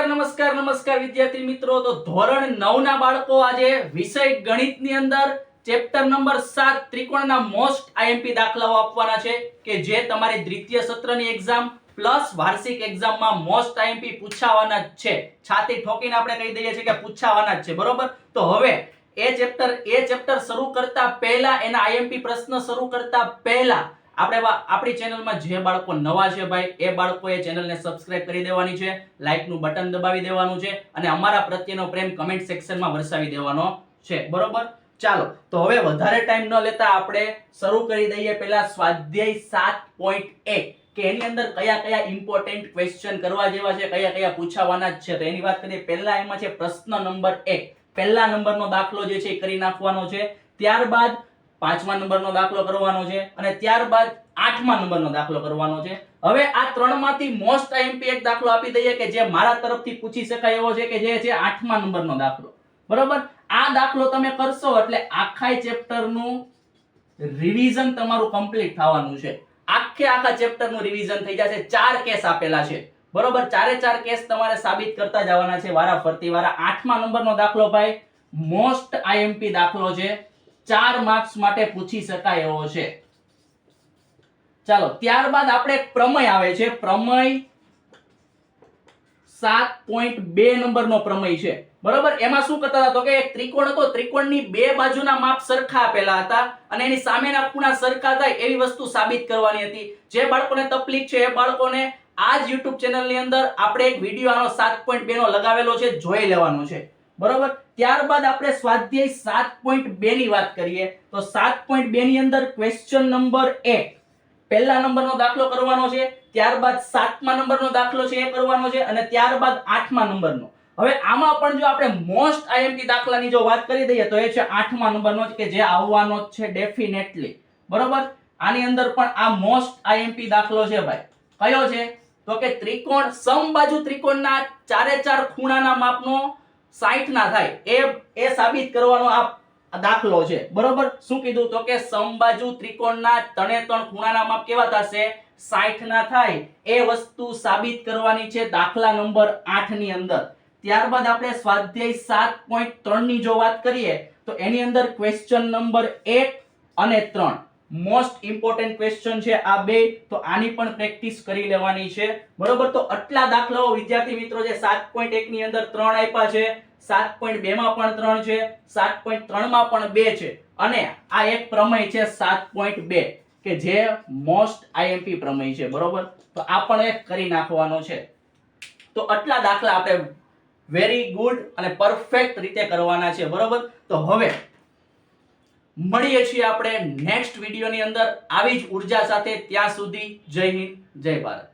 નમસ્કાર વિદ્યાર્થી મિત્રો। તો ધોરણ 9 ના બાળકો આજે વિષય ગણિતની અંદર ચેપ્ટર નંબર 7 ત્રિકોણના મોસ્ટ આઈએમપી દાખલાઓ આપવાના છે કે જે તમારી દ્વિતીય સત્રની એક્ઝામ પ્લસ વાર્ષિક એક્ઝામમાં મોસ્ટ આઈએમપી પૂછાવાના જ છે। છાતી ઠોકીને આપણે કહી દઈએ છીએ કે પૂછાવાના જ છે, બરોબર। તો હવે એ ચેપ્ટર શરૂ કરતા પહેલા એના આઈએમપી પ્રશ્ન શરૂ કરતા પહેલા આપણે આપણી ચેનલમાં જે બાળકો નવા છે ભાઈ એ બાળકોએ ચેનલને સબસ્ક્રાઇબ કરી દેવાની છે, લાઈક નું બટન દબાવી દેવાનું છે અને અમારા પ્રત્યેનો પ્રેમ કમેન્ટ સેક્શનમાં વરસાવી દેવાનો છે, બરોબર। ચાલો તો હવે વધારે ટાઈમ ન લેતા આપણે શરૂ કરી દઈએ પહેલા સ્વાધ્યાય 7.1 કે એની અંદર કયા કયા ઇમ્પોર્ટન્ટ ક્વેશ્ચન કરવા જેવા છે, કયા કયા પૂછાવાના જ છે। તો એની વાત કરીએ। પહેલા એમાં છે પ્રશ્ન નંબર 1, પહેલા નંબરનો દાખલો જે છે એ કરી નાખવાનો છે, ત્યારબાદ 5મા નંબરનો દાખલો કરવાનો છે અને ત્યારબાદ 8મા નંબરનો દાખલો કરવાનો છે। હવે આ ત્રણમાંથી મોસ્ટ આઈએમપી એક દાખલો આપી દઈએ કે જે મારા તરફથી પૂછી શકાય એવો છે કે જે છે 8મા નંબરનો દાખલો, બરોબર। આ દાખલો તમે કરશો એટલે આખા ચેપ્ટરનું રિવીઝન તમારું કમ્પ્લીટ થવાનું છે, આખા ચેપ્ટરનું રિવીઝન થઈ જશે। 4 કેસ આપેલા છે, બરોબર। ચારે 4 કેસ તમારે સાબિત કરતા જવાના છે વારા ફરતી વારા। 8મા નંબરનો દાખલો ભાઈ મોસ્ટ આઈએમપી દાખલો છે, 4 માર્ક્સ માટે પૂછી શકાય એવો છે। ચાલો ત્યારબાદ આપણે પ્રમેય આવે છે, પ્રમેય 7.2 નંબરનો પ્રમેય છે, બરોબર। એમાં શું કરતા હતા તો કે એક ત્રિકોણ હતો, ત્રિકોણની બે બાજુના માપ સરખા આપેલા હતા અને એની સામેના ખૂણા સરખા થાય એવી વસ્તુ સાબિત કરવાની હતી। જે બાળકોને તકલીફ છે એ બાળકોને આ જ YouTube ચેનલની અંદર આપણે એક વિડિયો આનો 7.2 નો લગાવેલો છે, જોઈ લેવાનો છે, બરોબર। ત્યારબાદ આપણે સ્વાધ્યાય 7.2 ની વાત કરીએ તો 7.2 ની અંદર ક્વેશ્ચન નંબર 1 પહેલા નંબરનો દાખલો કરવાનો છે, ત્યારબાદ 7મા નંબરનો દાખલો છે એ કરવાનો છે અને ત્યારબાદ 8મા નંબરનો। હવે આમાં પણ જો આપણે મોસ્ટ આઈએમપી દાખલાની જો વાત કરી દઈએ તો એ છે 8મા નંબરનો કે જે આવવાનો જ છે ડેફિનેટલી, બરોબર। આની અંદર પણ આ મોસ્ટ આઈએમપી દાખલો છે ભાઈ, કયો છે તો કે ત્રિકોણ સમબાજુ ત્રિકોણના ચારે 4 ખૂણાના માપનો 60 ના થાય એ સાબિત કરવાનો આ દાખલો છે, બરોબર। શું કીધું તો કે સમબાજુ ત્રિકોણના 3 ખૂણાના માપ કેવા થશે 60 ના થાય એ વસ્તુ સાબિત કરવાની છે દાખલા નંબર 8 ની અંદર। ત્યારબાદ આપણે સ્વાધ્યાય 7.3 ની જો વાત કરીએ તો એની અંદર ક્વેશ્ચન નંબર 1 અને 3 મોસ્ટ ઇમ્પોર્ટન્ટ ક્વેશ્ચન છે આ બે, તો આની પણ પ્રેક્ટિસ કરી લેવાની છે, બરોબર। તો આટલા દાખલાઓ વિદ્યાર્થી મિત્રો જે 7.1 ની અંદર 3 આપ્યા છે, 7.2 માં પણ 3 છે, 7.3 માં પણ 2 છે અને આ એક પ્રમેય છે 7.2 કે જે મોસ્ટ આઈએમપી પ્રમેય છે, બરોબર। તો આ પણ એક કરી નાખવાનો છે। તો આટલા દાખલા આપણે વેરી ગુડ અને પરફેક્ટ રીતે કરવાના છે, બરોબર। તો હવે મળીએ છીએ આપણે નેક્સ્ટ વિડિયોની અંદર આવી જ ઉર્જા સાથે। ત્યાં સુધી જય હિન્દ, જય ભારત।